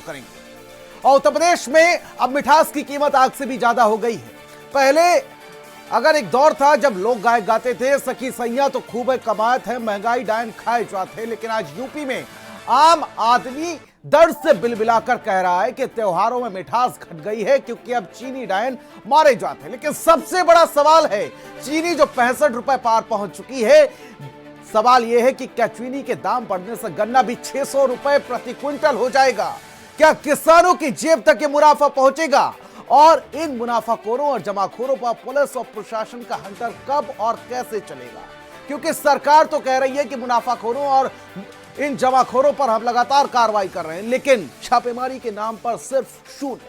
करेंगे। और उत्तर प्रदेश में अब मिठास की कीमत आग से भी ज्यादा हो गई है। पहले अगर एक दौर था जब लोग गाय गाते थे सखी सैया तो खूब कमात है, महंगाई डायन खाए जाते, लेकिन आज यूपी में आम आदमी दर्द से बिलबिलाकर कह रहा है कि त्योहारों में मिठास घट गई है क्योंकि अब चीनी डायन मारे जाते हैं। लेकिन सबसे बड़ा सवाल है, चीनी जो 65 रुपए पार पहुंच चुकी है, सवाल यह है कि क्या चीनी के दाम बढ़ने से गन्ना भी 600 रुपए प्रति क्विंटल हो जाएगा? क्या किसानों की जेब तक ये मुनाफा पहुंचेगा? और इन मुनाफाखोरों और जमाखोरों पर पुलिस और प्रशासन का हंटर कब और कैसे चलेगा? क्योंकि सरकार तो कह रही है कि मुनाफाखोरों और इन जमाखोरों पर हम लगातार कार्रवाई कर रहे हैं, लेकिन छापेमारी के नाम पर सिर्फ शून्य।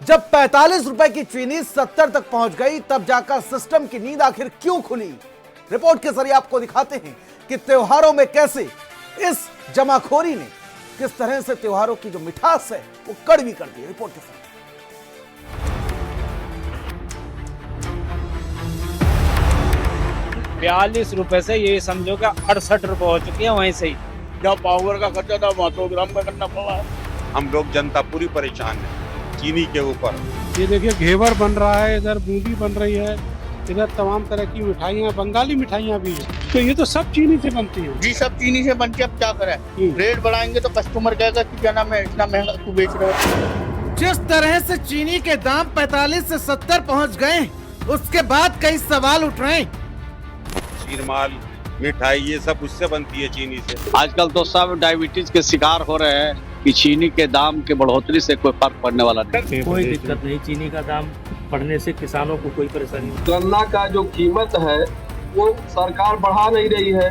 जब 45 रुपए की चीनी 70 तक पहुंच गई, तब जाकर सिस्टम की नींद आखिर क्यों खुली? रिपोर्ट के जरिए आपको दिखाते हैं कि त्योहारों में कैसे इस जमाखोरी ने किस तरह से त्योहारों की जो मिठास है वो कड़वी कर दी। रिपोर्ट के साथ 42 रुपए से ये समझो कि 68 रुपए हो चुकी है। वहीं से ही जब पावर का खर्चा था वहाँ 100 ग्राम का करना पड़ा। हम लोग जनता पूरी परेशान है चीनी के ऊपर। ये देखिए घेवर बन रहा है, इधर बूंदी बन रही है, इधर तमाम तरह की मिठाइयाँ, बंगाली मिठाइयाँ भी है, तो ये तो सब चीनी से बनती है। जी सब चीनी से बनती है। अब क्या करें, रेट बढ़ाएंगे तो कस्टमर कहेगा कि क्या नाम है इतना महंगा क्यों बेच रहे हो। जिस तरह से चीनी के दाम 45 से 70 पहुंच गए, उसके बाद कई सवाल उठ रहे हैं। शीरमाल मिठाई ये सब उससे बनती है चीनी से। आजकल तो सब डायबिटीज के शिकार हो रहे हैं कि चीनी के दाम के बढ़ोतरी से कोई फर्क पड़ने वाला नहीं। कोई दिक्कत नहीं, चीनी का दाम बढ़ने से किसानों को कोई परेशानी नहीं। गन्ना का जो कीमत है वो सरकार बढ़ा नहीं रही है।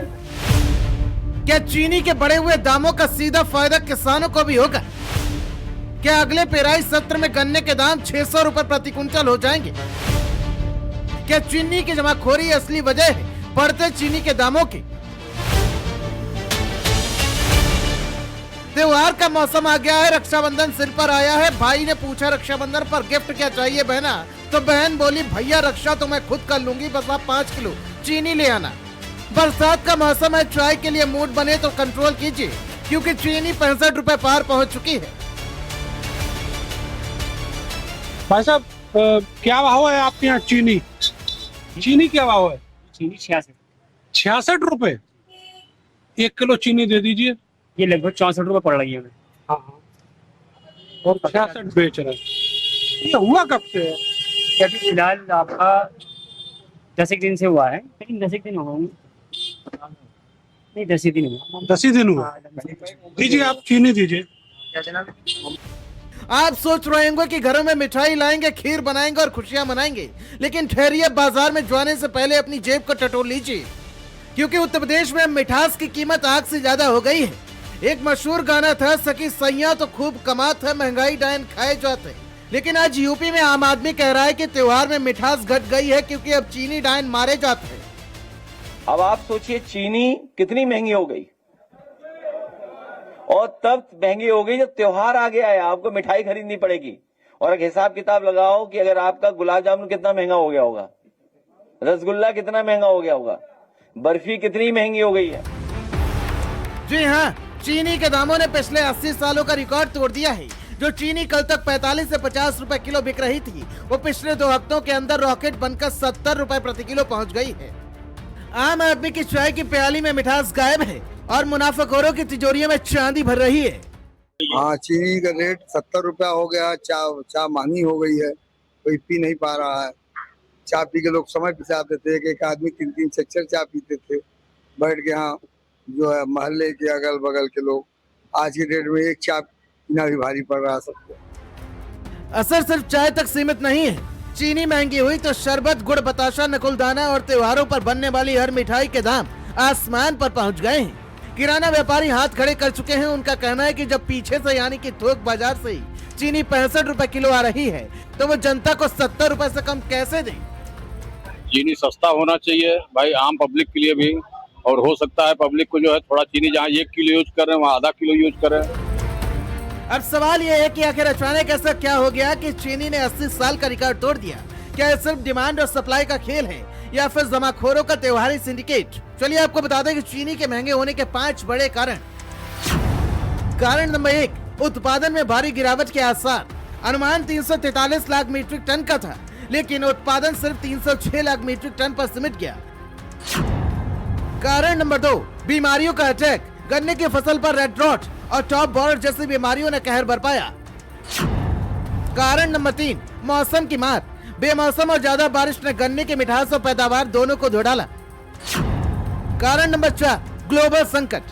क्या चीनी के बढ़े हुए दामों का सीधा फायदा किसानों को भी होगा? क्या अगले पेराई सत्र में गन्ने के दाम 600 रुपए प्रति क्विंटल हो जाएंगे? क्या चीनी की जमाखोरी असली वजह है बढ़ते चीनी के दामों की? त्योहार का मौसम आ गया है, रक्षाबंधन सिर पर आया है। भाई ने पूछा रक्षाबंधन पर गिफ्ट क्या चाहिए बहना, तो बहन बोली भैया रक्षा तो मैं खुद कर लूंगी, बस आप 5 किलो चीनी ले आना। बरसात का मौसम है, चाय के लिए मूड बने तो कंट्रोल कीजिए क्योंकि चीनी 65 रुपए पार पहुंच चुकी है। भाई साहब क्या भाव है आपके यहाँ चीनी? चीनी क्या भाव है? चीनी 66 रुपए 1 किलो चीनी दे दीजिए। ये लगभग 64 रुपए पड़ रही है हमें। हाँ, और 66 बेच रहे हैं। ये हुआ कब से है? अभी फिलहाल आपका 10 दिन से हुआ है, लेकिन 10 दिन हो गए नहीं, 10 दिन हुआ। 10 दिन हुआ। दीजिए आप चीनी दीजिए। आप सोच रहे होंगे कि घरों में मिठाई लाएंगे, खीर बनाएंगे और खुशियां मनाएंगे, लेकिन ठहरिए, बाजार में जाने से पहले अपनी जेब को टटोल लीजिए क्योंकि उत्तर प्रदेश में मिठास की कीमत आग से ज्यादा हो गई है। एक मशहूर गाना था, सखी सैया तो खूब कमात है, महंगाई डायन खाए जाते, लेकिन आज यूपी में आम आदमी कह रहा है कि त्योहार में मिठास घट गई है क्योंकि अब चीनी डायन मारे जाते हैं। अब आप सोचिए चीनी कितनी महंगी हो गई, और तब महंगी हो गई जब त्योहार आ गया है, आपको मिठाई खरीदनी पड़ेगी। और एक हिसाब किताब लगाओ कि अगर आपका गुलाब जामुन कितना महंगा हो गया होगा, रसगुल्ला कितना महंगा हो गया होगा, बर्फी कितनी महंगी हो गई है। जी हाँ, चीनी के दामों ने पिछले 80 सालों का रिकॉर्ड तोड़ दिया है। जो चीनी कल तक 45 से 50 रुपए किलो बिक रही थी, वो पिछले 2 हफ्तों के अंदर रॉकेट बनकर 70 रुपए प्रति किलो पहुंच गई है। आम आदमी की चाय की प्याली में मिठास गायब है और मुनाफाखोरों की तिजोरियों में चांदी भर रही है। हाँ, चीनी का रेट 70 रुपया हो गया। चाय महंगी हो गई है, कोई पी नहीं पा रहा है। चाय पी के लोग समय बिताते थे, एक आदमी 3-3 4-4 चाय पीते थे बैठ के। यहाँ जो है मोहल्ले के अगल बगल के लोग, आज की डेट में एक चाय पीना भी भारी पड़ रहा है सबको। असर सिर्फ चाय तक सीमित नहीं है, चीनी महंगी हुई तो शरबत, गुड़, बताशा, नकुलदाना और त्योहारों पर बनने वाली हर मिठाई के दाम आसमान पर पहुंच गए हैं। किराना व्यापारी हाथ खड़े कर चुके हैं। उनका कहना है कि जब पीछे से यानी कि थोक बाजार से ही चीनी 65 रुपए किलो आ रही है, तो वो जनता को 70 रुपए से कम कैसे दे? चीनी सस्ता होना चाहिए भाई, आम पब्लिक के लिए भी, और हो सकता है पब्लिक को जो है थोड़ा चीनी जहाँ 1 किलो यूज कर रहे हैं वहाँ आधा किलो यूज करें। अब सवाल यह है कि आखिर अचानक ऐसा क्या हो गया कि चीनी ने 80 साल का रिकॉर्ड तोड़ दिया? क्या ये सिर्फ डिमांड और सप्लाई का खेल है या फिर जमाखोरों का त्योहारी सिंडिकेट? चलिए आपको बता दें कि चीनी के महंगे होने के 5 बड़े कारण। कारण नंबर 1, उत्पादन में भारी गिरावट के आसार। अनुमान 343 लाख मीट्रिक टन का था, लेकिन उत्पादन सिर्फ 306 लाख मीट्रिक टन पर सिमट गया। कारण नंबर 2, बीमारियों का अटैक। गन्ने की फसल पर रेड रॉट और टॉप बॉर्डर जैसी बीमारियों ने कहर बरपाया। कारण नंबर 3, मौसम की मार। बेमौसम और ज्यादा बारिश ने गन्ने की मिठास और पैदावार दोनों को धो डाला। कारण नंबर 4, ग्लोबल संकट,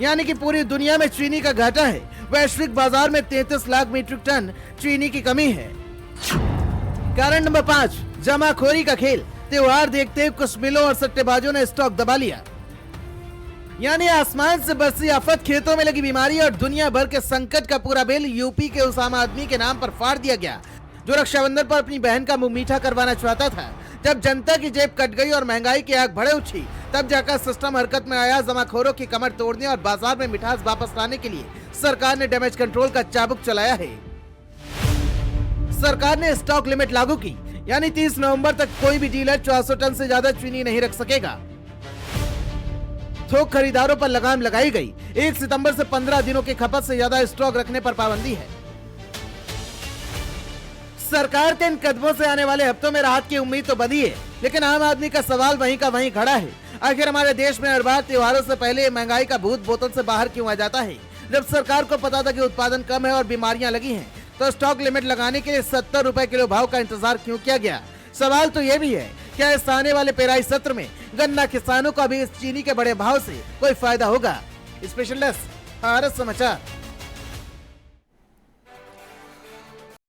यानी कि पूरी दुनिया में चीनी का घाटा है। वैश्विक बाजार में 33 लाख मीट्रिक टन चीनी की कमी है। कारण नंबर 5, जमाखोरी का खेल। त्योहार देखते कुछ मिलों और सट्टेबाजों ने स्टॉक दबा लिया, यानी आसमान से बरसी आफत, खेतों में लगी बीमारी और दुनिया भर के संकट का पूरा बिल यूपी के उस आम आदमी के नाम पर फाड़ दिया गया जो रक्षाबंधन पर अपनी बहन का मुंह मीठा करवाना चाहता था। जब जनता की जेब कट गई और महंगाई की आग भड़े उठी, तब जाकर सिस्टम हरकत में आया। जमाखोरों की कमर तोड़ने और बाजार में मिठास वापस लाने के लिए सरकार ने डैमेज कंट्रोल का चाबुक चलाया है। सरकार ने स्टॉक लिमिट लागू की, यानी 30 नवंबर तक कोई भी डीलर 400 टन से ज्यादा चीनी नहीं रख सकेगा। थोक खरीदारों पर लगाम लगाई गई। 1 सितंबर से 15 दिनों की खपत से ज्यादा स्टॉक रखने पर पाबंदी है। सरकार के इन कदमों से आने वाले हफ्तों में राहत की उम्मीद तो बंधी है, लेकिन आम आदमी का सवाल वहीं का वहीं खड़ा है। आखिर हमारे देश में हर बार त्योहारों से पहले महंगाई का भूत बोतल से बाहर क्यों आ जाता है? जब सरकार को पता था कि उत्पादन कम है और बीमारियां लगी हैं, तो स्टॉक लिमिट लगाने के लिए 70 रुपए किलो भाव का इंतजार क्यों किया गया? सवाल तो ये भी है, क्या इस आने वाले पेराई सत्र में गन्ना किसानों को भी इस चीनी के बड़े भाव से कोई फायदा होगा? स्पेशल डेस्क, भारत समाचार।